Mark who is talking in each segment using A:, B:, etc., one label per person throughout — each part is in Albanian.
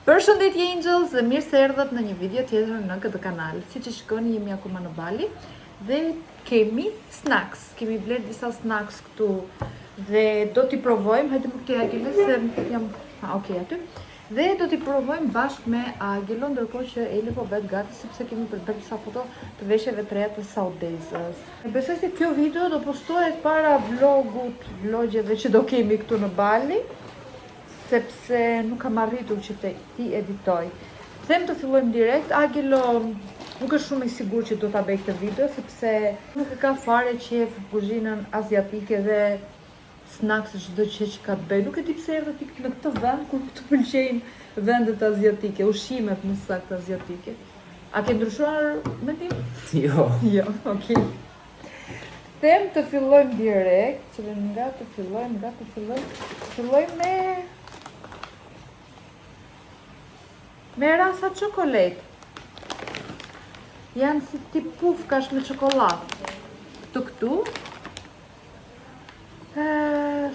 A: Përshëndetje Angels dhe mirë se erdhët në një video tjetër në këtë kanal. Siç e shikoni, jemi akoma në Bali dhe kemi snacks. Kemi bler disa snacks këtu dhe do t'i provojmë. Hajde më këtij Agile se jam aty. Dhe do t'i provojmë bashkë me Agilo, ndërkohë që Eli po bëhet gati sepse kemi përbërë disa foto të veshjeve të reja të saudezës. Besoj se kjo video do postohet para vlogjeve që do kemi këtu në Bali, sepse nuk kam arritur që ti editoj. Them të fillojmë direkt. Agilo nuk është shumë i sigurt që do ta bëj këtë video, sepse nuk e ka fare qef kuzhinën asiatike dhe snacks çdo që ka të bëj. Nuk e di pse erdhë ti në këtë vend kur të pëlqejnë vendet asiatike, ushqimet më saktë asiatike. A ke ndryshuar mendim?
B: Jo.
A: Jo, okay. Them të fillojmë direkt, që nga të fillojmë me rasa çokolet. Janë si tip pufkash me çokoladë. Këtu.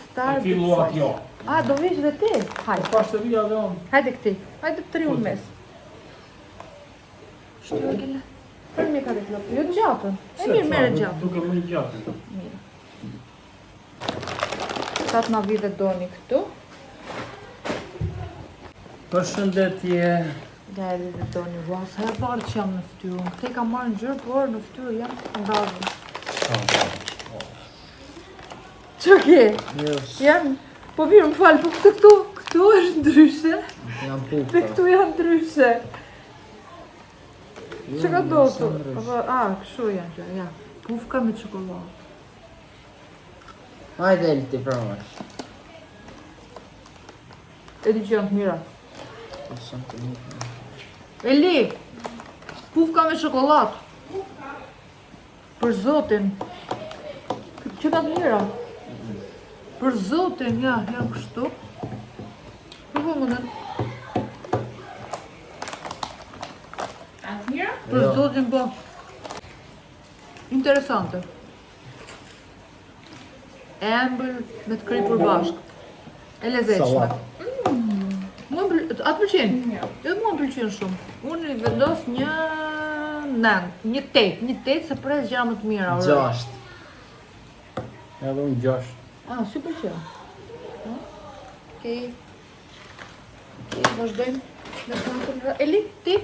A: Star
B: Filluat jo.
A: A, do vish dhe ti? Hajde.
B: Pas të vija dhe unë.
A: Hajde këti. Hajde të riu mes. Shtu Agile. Për mi ka të jo të gjatën. E mirë mere gjatën.
B: Duke më gjatën.
A: Mirë. Sa të na vi dhe doni këtu.
B: Përshëndetje.
A: Nga edhe dhe doni, wow, sa e parë që jam në fytyrë. Këte ka marrë në gjërë, por në fytyrë jam të ndazën. Që ke? Jam, po mirë më falë, po këtu është ndryshe.
B: Jam pufka.
A: Dhe këtu janë ndryshe. Që ka do të? Kështu janë që, ja. Pufka me çokoladë.
B: Hajde Eli ti provash.
A: E di që janë të mira. Eli, pufka me çokoladë. Për zotin. Që ka të mira? Për zotin, ja, janë kështu. Për vëmënën. Për zotin, po. Interesante. E embël me të kripur bashkë. E lezetshme. Atë pëlqen? Edhe mua më pëlqen shumë. Unë i vendos një 8 se pres gjëra më të mira.
B: 6. Edhe unë 6.
A: Si pëlqen. Okej, vazhdojmë me snackun. Eli, ti?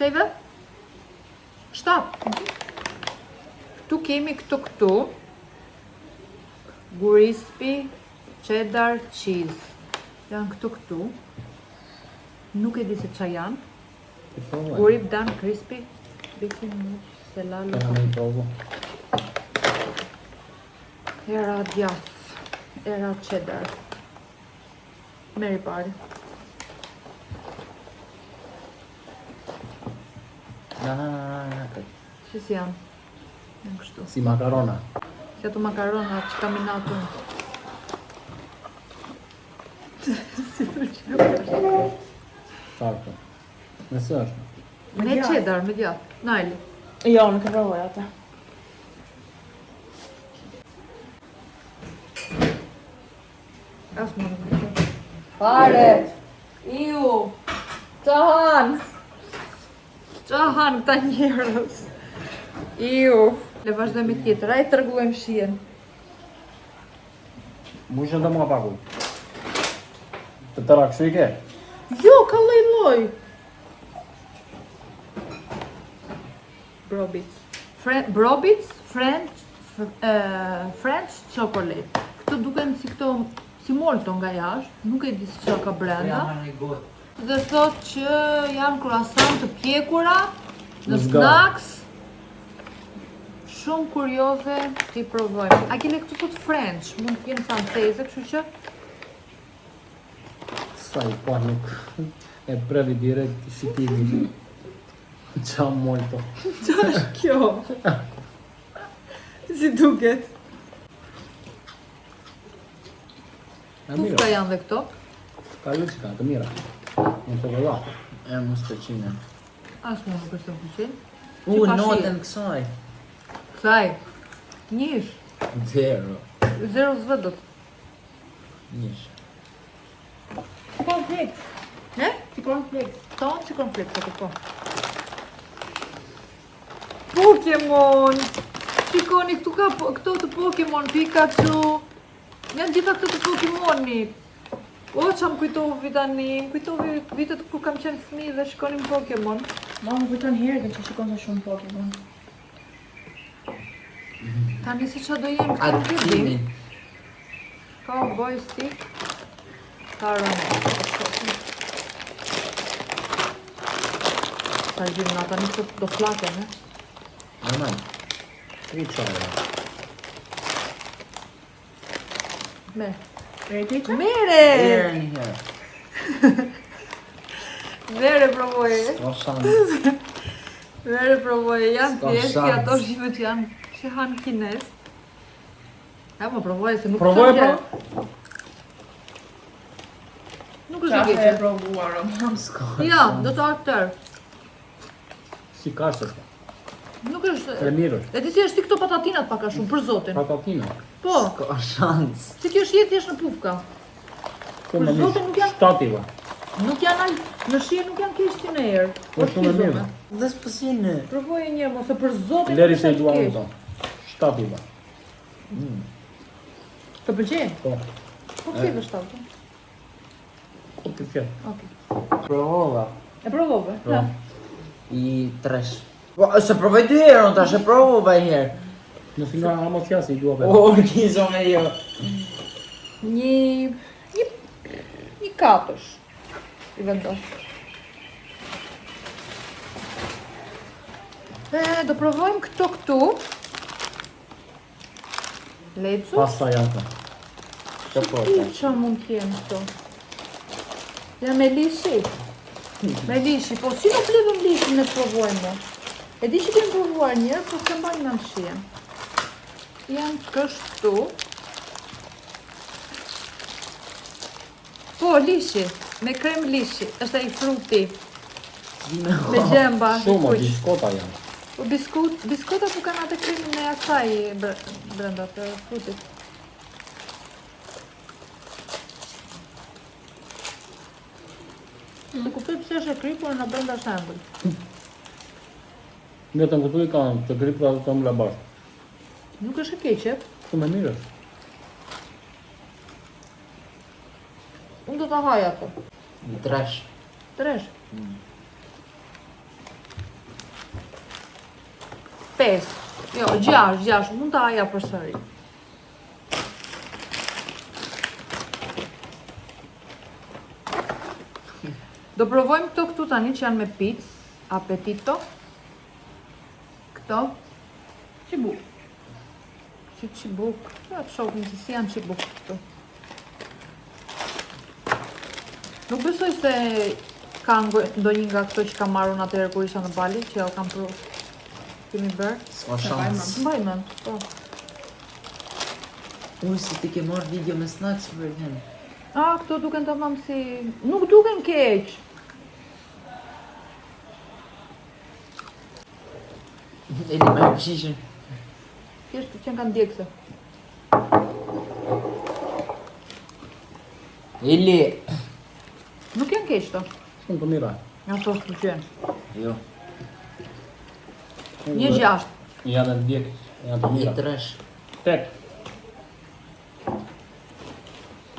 A: Çajve? 7. Këtu kemi këtu. Crispy cheddar cheese. Janë këtu. Nuk e di se qa janë. Gurip dan crispy. Bikin selalo.
B: Këna me i provo.
A: Era djath. Era cheddar. Meri pari. Që si janë? Janë kështu.
B: Si makarona.
A: Si ato makarona që kam i natun. Si pëlqen.
B: Qartë. Nëse është.
A: Me cheddar, me djath. Najli.
C: Jo, nuk e provoj atë.
A: As më nuk pëlqen. Pare! Iu! Qahan këta njerës. Iu! Le vazhdojmë tjetër, a i tërgullojmë shien.
B: Mushën të mua paku. Të tëra kështu i ke?
A: Jo, ka loj. Brobits, French chocolate. Këto duken si këto, si molto nga jashtë, nuk e di si që ka brenda. Dhe thot që janë croissant të pjekura në snacks. Shumë kurioze t'i provojmë. A kene këtu thot French, mund të jenë franceze, kështu që
B: Sa i pa nuk e brevi direkt i shikimi. Qa molto.
A: qa është kjo? Si duket? Pufka janë dhe këto.
B: Ka luqka, të mira. Në të vëlla. E më speqine.
A: Asë më nuk është të pëlqen.
B: Notën kësaj.
A: Kësaj. Njësh.
B: 0.
A: 0 zvëdët.
B: Njësh.
A: Po,
C: cornflakes.
A: Ne?
C: Si cornflakes.
A: Tonë si konflikt, po. Pokemon! Shikoni, këto të Pokemon, Pikachu. Janë gjitha këto të Pokemonit. O, që më kujtovi tani, më kujtovi vitet kur kam qenë fëmijë dhe shikonim Pokemon.
C: Mama më kujton herën që shikon se shumë Pokemon.
A: Tani se që do jem këto vidi.
D: Atimin.
A: Cowboy stick. Caramel. Ta gjim nga tani këto do flaken, ne?
D: Normal. 3 qare.
A: Me.
C: Ready?
A: Mere!
D: Here and here.
A: Mere provoje.
D: O shansë.
A: Mere provoje, janë
D: S'ka
A: thjesht si
D: shans.
A: ato shive që hanë kines. E më provoje se nuk
B: Provoje,
A: është
B: pra?
A: gjë. Nuk është
C: Qafe e
A: gjë.
C: provuar, mam.
A: Ja, do të tërë.
B: Si kashe,
A: Nuk është...
B: e mirë është.
A: E ti si është si këto patatinat paka shumë, për zotin.
B: Patatina.
A: Po,
D: Ka shansë.
A: si kjo është jetë thjesht në pufka.
B: Shumë më
A: zotin
B: mirë.
A: nuk janë-
B: Shtativa.
A: Nuk janë në shije nuk janë keq si në erë.
B: Po shumë e mirë.
D: Dhe s'pësine.
A: Provoje një, mos e për zotin
B: Leri
A: nuk
B: se i
A: janë
B: dua
A: keq.
B: unë. Shtativa.
A: Të pëlqen?
B: Po.
A: Po këti dhe shtatë.
B: Po të fjetë.
A: Okej.
D: Provova.
A: E provove?
B: Po.
D: I tresh. Po, se provoj 2 herë, unë tash e provova një herë.
B: Nësi nga amo fjasi i dua vetë.
D: O, organizo me jo.
A: Një katësh. I vendos. Do provojmë këtu. Lecu.
B: Pasta janë të.
D: Të po,
A: Qa mund t'jenë këto? Ja me lishi. Me lishi, po si nuk levëm lishi në të provojmë? E di që kemë provuar njërë, po se mbajnë në shien. Janë kështu. Po, lishi, me krem lishi, është ai fruti, me gjemba,
B: Shumë,
A: kuq.
B: biskota janë.
A: Po biskota ku kanë atë kremin e asaj brenda të frutit. Se kuptoj pse është e kripur në brenda shembël.
B: Vetëm këtu i kanë të gripura të mbla bashkë.
A: Nuk është e keqe.
B: Shumë e mirë është.
A: Unë do ta haj ato.
D: I tresh.
A: Tresh. 5. Jo, 6, mund ta haja përsëri. Do provojmë këtu tani që janë me picë, apetito. Këto.
C: Qibuk.
A: Si qibuk. Ja të shohim se si janë qibuk këtu. Nuk besoj se ka ndonjë nga këto që ka marrun atëherë kur isha në Bali, që ja kam provu. Kemi bërë.
D: S'ka shansë.
A: Mbaj mend, po.
D: Uj, si ti ke marrë video me snacks për hen.
A: Këto duken tamam si... Nuk duken keq.
D: Eli me pëshishën.
A: Thjesht që kanë djegse.
D: Eli.
A: Nuk janë keq to.
B: Shumë të mira.
A: Janë sos të qenë.
D: Jo.
A: 1-6.
B: Janë në djekë, janë të
D: I
B: mira.
D: tresh.
B: 8.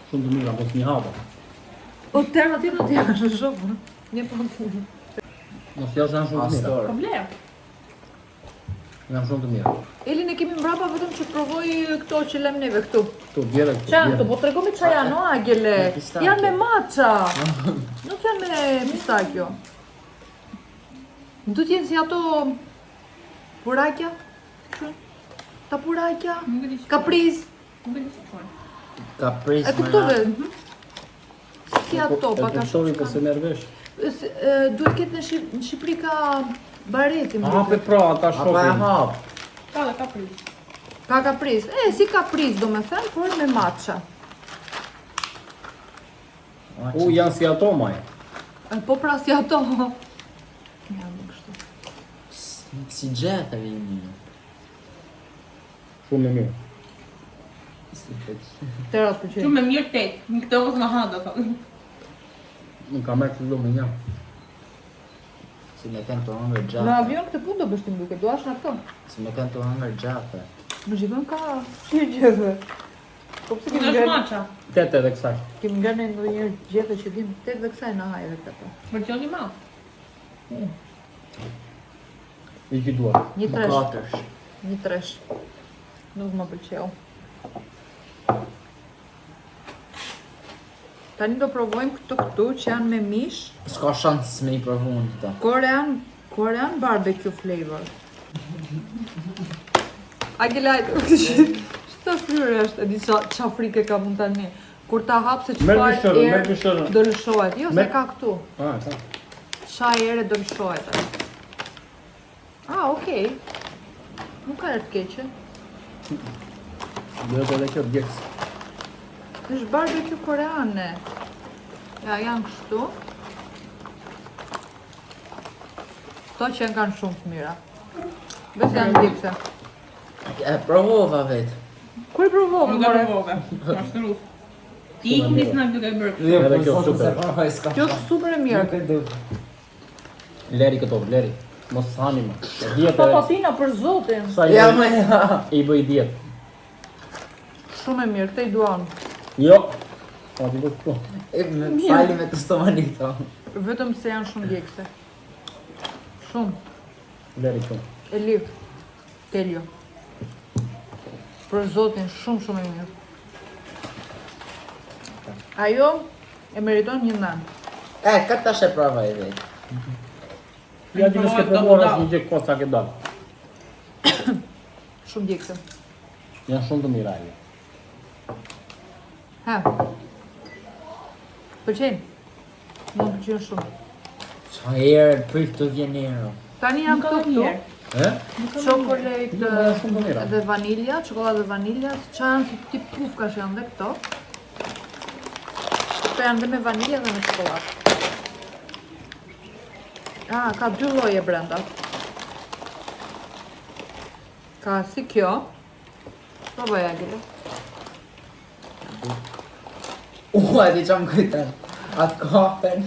B: Shumë të mira, mos një hapa.
A: O terma ti do t'ja në shumë. Një po të...
B: Mos jasë janë shumë të mira.
D: Pastor.
C: Problem.
B: Janë shumë të mira.
A: Elin e kemi mbrapa vetëm që provoj këto që lem neve këtu.
B: Këtu, bjere këtu.
A: Qa janë këtu? Po tregomi qa janë, o Agele.
D: Me pistaqe.
A: Janë me matcha. Nuk janë me pistaqjo. Du t'jenë si ato... Purakja? Ta purakja?
C: Nuk e di që.
A: Kapriz?
C: Nuk e di që fort.
D: Ka pres
A: E
D: me
A: kuptove?
D: na.
A: Si ato,
B: E
A: paka
B: kuptovi po se nervesh.
A: Duhet ketë në Shqipëri ka bareti më
B: Hape
A: duket.
B: pra, ata
D: Apa e
B: shohin.
D: hap.
C: Ka dhe kapris.
A: Ka kapriz. Si kapriz do me thënë, por me matcha.
B: Janë si ato maj.
A: Po pra si ato. Ja, nuk kështu.
D: Si gjetë e vini.
B: Shumë e mirë.
D: Si feq.
A: Tëra të
C: Shumë me mirë tet. Në këtë mos nga handa, thonë.
B: Në kamerë që do me një.
D: Si me kanë të hëngër
A: Në
D: gjatë.
A: avion këtë punë do bësh ti mbyke, duash në këto.
D: Si me kanë të hëngër gjatë.
A: Më shikon ka shirë gjethë. Po pse kemi
C: Në është
A: ngërë,
C: maqa.
B: 8 edhe kësaj.
A: kemi ngërë në ndonjëherë gjethë që dim 8 dhe kësaj në hajre këtë.
C: Vercioni ma.
B: I që duar.
A: Një
D: Më
A: tresh,
D: katërsh.
A: një tresh. Nuk më pëlqeu. Tani do provojmë këtu që janë me mish,
D: S'ka shans me i provu në këta.
A: Korean barbecue flavor. Agjilaj, çfarë fryrë është? E di çfarë frikë ka mund tani. Kur ta hap se
B: Merë
A: çfarë
B: mishërën, merë
A: erë
B: mishërën.
A: do lëshohet. Jo, se
B: Merë-
A: ka këtu.
B: Ah, ta.
A: Çfarë erë do lëshohet. Ah, okay. Nuk ka erë të keqe.
B: Dhe edhe kjo djekës.
A: Është barbecue koreane. Ja, janë kështu. Kto që janë kanë shumë të mira. Besë janë dipse.
D: E provova vetë.
A: Kur i provove,
C: Nuk e
A: more?
C: provove. Ashtë rrugë. Ti ku nisë në duke bërë.
B: Edhe kjo super.
A: Kjo është super e mirë.
B: Leri këto, leri. Mos hani më. E djetë edhe.
A: Patatina për zotin.
B: Sa i
D: Ja
B: bëj-
D: me ja.
B: i bëj djetë.
A: Shumë e mirë, këtë i duan.
B: Jo. Pa ti bëj këtu.
D: Fali me të stomanito.
A: Vetëm se janë shumë djekse. Shumë.
B: Leri këtu.
A: E liv. Teljo. Për zotin, shumë shumë e mirë. Ajo e meriton një nan.
D: Këtë tash e prova e vetë.
B: Ja ti nëske provuar asë një gjë kosa ke dalë.
A: Shumë djekse.
B: Janë shumë të mira ajo.
A: Ha. Pëlqejnë? Më pëlqejnë shumë.
D: Qa herë për të vjen ero.
A: Tani janë këtu këtu. Çokoladë
B: Jo, ma janë shumë të mira.
A: dhe vanilja, çokoladë dhe vanilja, që janë si tip pufkash janë dhe këto. Këto janë dhe me vanilja dhe me çokoladë. Ah, ka 2 lloje brenda. Ka si kjo. Provoj Agile.
D: E di që më kujtën. Atë kafen.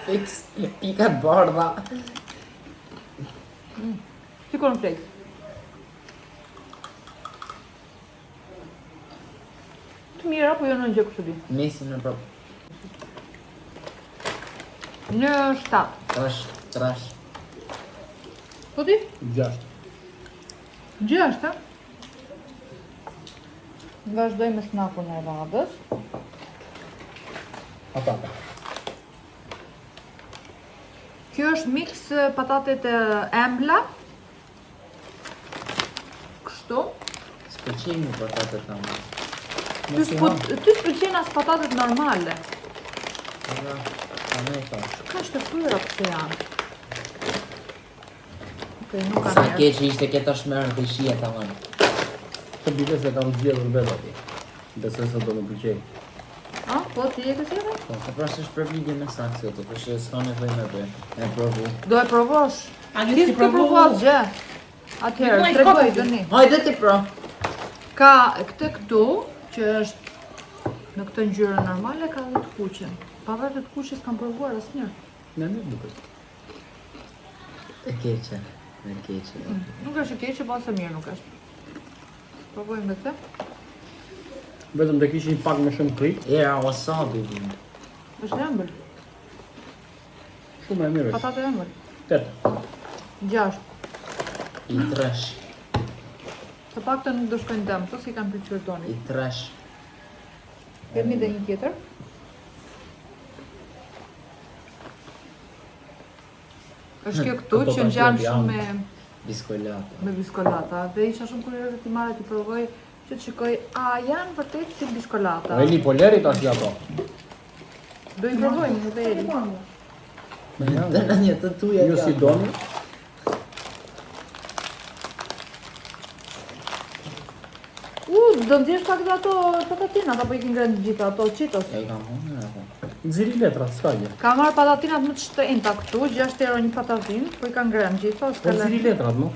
D: Fix, pikat bardha.
A: Si cornflakes. Të mira, po jo në gjë kështu di.
D: Mesin në prop.
A: Në 7.
D: Trash.
A: Po ti?
B: 6.
A: 6, ha? Vazhdoj me snapun e radhës.
B: Patata.
A: Kjo është mix patatet e embla. Kështu.
D: S'pëlqej mu patatet të më.
A: Ty s'pëlqen as patatet normale.
D: Ja, a me e thash.
A: Ka është të fryra pëse janë. Okej, nuk ka
D: Sa
A: njerë.
D: keq ishte këta shmerë dhe shia të manë.
B: Të bide se kam zgjedhur vetë ati. Besoj se do më pëlqej.
A: A, po ti e kësi edhe?
D: Po, pra se është për video me saksio të, për që s'ka nevoj me bërë. Me provu.
A: Do e provosh.
C: A
A: Ti
C: gjithë si
A: s'ke provu asgjë. Atëherë,
C: Nuk,
A: tregoj
C: s'ka
A: tani.
D: Hajde ti pro.
A: Ka këtë këtu, që është në këtë ngjyrë normale, ka dhe të kuqen. Pa dhe të kuqes kam provuar asnjëherë.
B: Në nuk duket.
D: E keqe. Me keqe.
A: Nuk është e keqe, po asë mirë nuk është. Provojmë me këtë.
B: Vetëm të kishin pak më shumë krik.
D: Era wasabi vinë.
A: Është ëmbël,
B: Shumë e mirë është.
A: patate ëmbël.
B: 8.
A: 6.
D: I trash.
A: Të paktën nuk do shkojnë dëm, këto si kanë pëlqyer
D: I
A: toni.
D: trash.
A: Kemi dhe një tjetër. Është kjo këtu
B: Ato
A: që
B: kanë
A: ngjan
B: qenë
A: shumë
D: Biskolata.
A: me biskolata. Dhe isha shumë kurioze ti marrë ti provoj që të shikoj, a janë vërtet si biskolata?
B: Eli po leri tash ja po.
A: Do i provojmë edhe Eli.
B: Me janë.
D: Dhe në një të tuja
B: Ju si doni.
A: Do ndjesh pak dhe ato patatinat, apo i ke ngrënë gjitha ato Cheetos?
D: Ja i kam hunë apo?
B: Nxiri letra, s'ka gjë.
A: Ka marrë patatinat më të shtrenjta këtu, 6 euro një patatin, po i ka ngrënë gjitha,
B: Po
A: s'ka
B: nxiri
A: lënë.
B: letrat, no?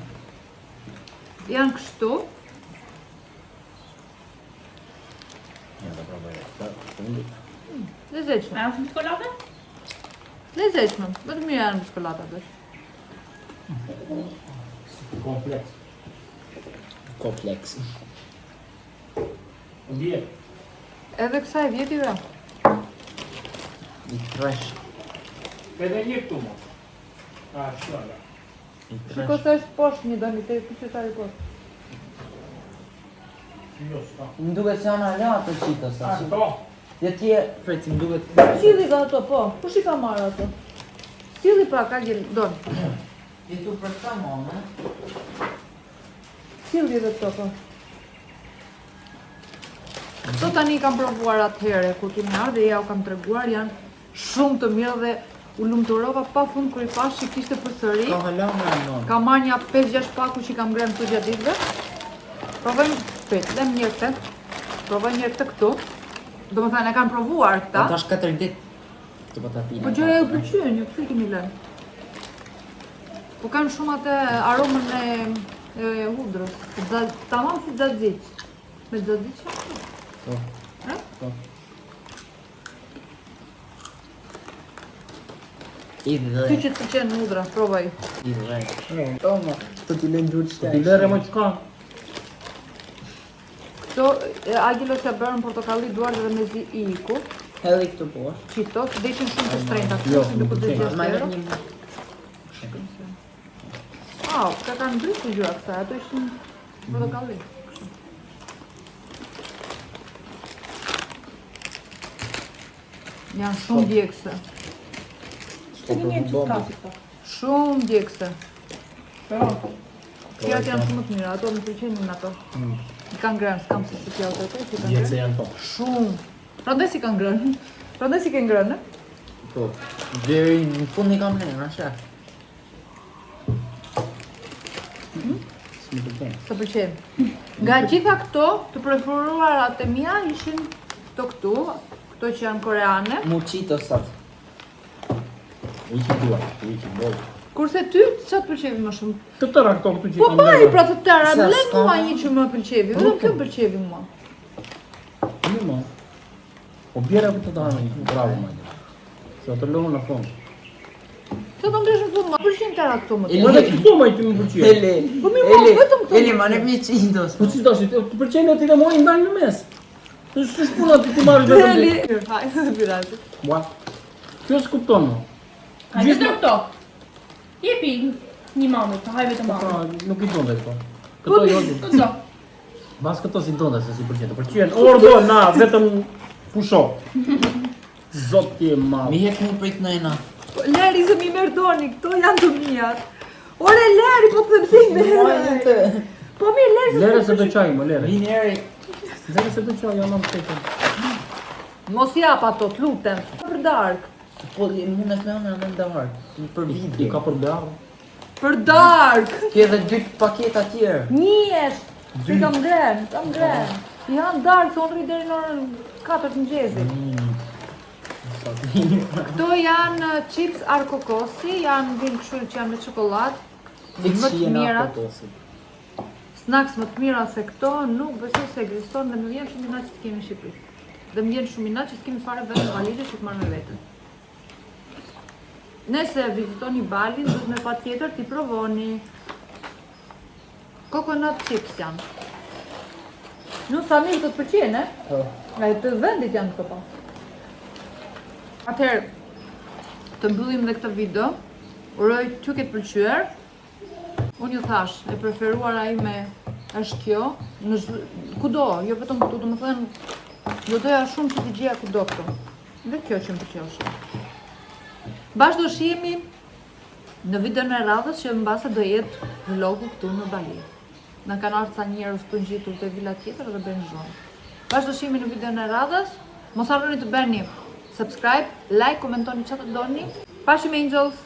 A: Janë kështu,
B: Ja, do provoj.
A: Lezetshme.
C: A është biçkolate?
A: Lezetshme. Vetëm mirë janë biçkolata tash.
B: Kompleks.
D: Kompleks.
B: Ndje.
A: Edhe kësaj vjeti vra.
D: I trash.
B: Edhe një këtu mo. A, shkala.
D: I
A: Shiko
D: trash.
A: se është poshtë një doni, te pyetari poshtë.
B: Jo, s'ka.
D: Më duket se janë ala ato Cheetos.
B: A, këto?
D: Ja tje, preci, më duket...
A: Silli dhe ato, po. Kush i ka marrë ato? Silli pra, ka gjel, don.
D: Jetu për këta mame.
A: Silli dhe këto, po. Këto tani i kam provuar atëhere, kur kemi ardhe, ja u kam treguar, janë shumë të mirë dhe u lumturova pa fund kur i pash që kishte përsëri.
D: Ka hala me anon.
A: Ka marrë një 5-6 paku që i kam ngrënë këtu gjatë ditëve. Provojmë, prit, lem një këtë. Provojmë një këtë këtu. Do më thënë, e kanë provuar këta.
D: Ata është 4 ditë. Të patatina.
A: Po gjëja ju pëlqyen, ju pse keni lënë? Po kanë shumë atë aromën e hudrës. Tamam si xhaxhiç. Me xhaxhiç?
D: Po.
A: E?
D: Po. Idhe.
A: Ty që të pëlqen hudra, provaj.
D: Idhe. Toma, të t'i lënë gjurë qëta.
B: Ti lere më qka?
A: Këto Agilos ja bërën portokalli duar dhe me zi i iku.
D: Hedhe këtu poshtë.
A: Qitos, dhe ishin shumë të shtrenjta.
B: Jo,
A: Ishin
B: nuk
A: duke
B: pëlqen.
A: 60
D: Ma
A: euro.
D: lënë një...
A: Ka kanë ndryshe gjyra kësaj, ato ishin portokalli. Janë shumë djegëse.
C: Një mirë që s'ka si këto.
A: Shumë djegëse.
C: Po.
A: Pjatë janë shumë të mira, ato më pëlqenin ato. I kanë ngrënë, s'kam se si pjatë ato, si kanë
B: Jetë se
A: ngrënë.
B: janë to.
A: Shumë. Prandaj si kanë ngrënë. Prandaj si ke ngrënë, e?
D: Po. Deri në fund i kam lënë, asha.
B: S'mi pëlqen.
A: Të pëlqen. Nga gjitha këto, të preferuarat e mia ishin këto që janë koreane.
D: Muchitosat.
B: Iki dua, iki bol.
A: Kurse ty, çfarë të pëlqevi më shumë?
B: Të tëra këto këtu që i
A: Po
B: kam
A: bëj
B: lere.
A: pra të tëra,
D: Se
A: le
D: s'ka
A: mua
D: ma.
A: një që më pëlqevi, vetëm kjo më pëlqevi mua.
B: Një ma. Po bjera këtë të hanë, bravo ma një. Se atë lëmë në fond.
A: Ço të ngresh në fund, më pëlqen tëra këto më.
B: Po edhe këto ma i të më pëlqen.
D: Ele.
A: Po mi mua, vetëm këto.
D: Ele, ma ne një Cheetos.
B: Po si dash, të pëlqen e ti dhe moj i ndalë në mes. Të shpuna ti marrë vetëm
A: Eli,
B: ti.
A: hajde të birati.
B: Ua. Kjo s'kupton më.
C: A
B: Gjithë
C: gjithë këto. Jepi një mamit, të hajve të
B: Pa,
C: mamit.
B: nuk i donde këto. Këto i odi.
C: Këto.
B: Bas këto si donde se si pëlqen. Të pëlqen ordo na, vetëm pusho. Zot ti e madh.
D: Mi hek mu prej të nëjna.
A: Leri se mi merdoni, këto janë të mijat. Ore Leri, po të them si merë. Po mirë, Leri se
B: Lere se të qaj më, lere.
D: Vini eri.
B: Lere se të qaj, janë në pëtejtë.
A: mos jap ato, të lutem. Për dark.
D: Po, mund është me onë në ndarë. Për
B: I
D: video.
B: ka për bearë.
A: Për dark.
D: Kje edhe 2 paketa tjerë.
A: Njesh. Se kam ngren. Janë dark, se unë rri deri në orën 4 të mëngjesit. Këto janë chips arkokosi, janë vinë kështu që janë me çokoladë. Më të mirat. Snacks më të mira se këto nuk besoj se ekziston dhe më vjen shumë inat që të kemi në Shqipëri. Dhe më vjen shumë inat që s'kemi fare vetëm valizhe që të marrë me veten. Nëse vizitoni Balin, duhet me patjetër t'i provoni. Coconut chips janë. Nuk sa mirë të të pëlqen, e?
D: Po.
A: Nga të vendit janë këto pa. Atëherë, të mbyllim dhe këtë video. Uroj t'ju ketë pëlqyer. Unë ju thash, e preferuara ime është kjo, kudo, jo vetëm këtu, domethënë, do doja shumë që t'i gjeja kudo këtu. Dhe kjo që më pëlqeu shumë. Bashkë do shihemi në videon e radhës që mbase do jetë vlogu këtu në Bali. Na kanë ardhur ca njerëz të ngjitur te vila tjetër dhe bëjnë zhon. Bashkë do shihemi në videon e radhës. Mos harroni të bëni subscribe, like, komentoni çfarë doni. Pashim Angels.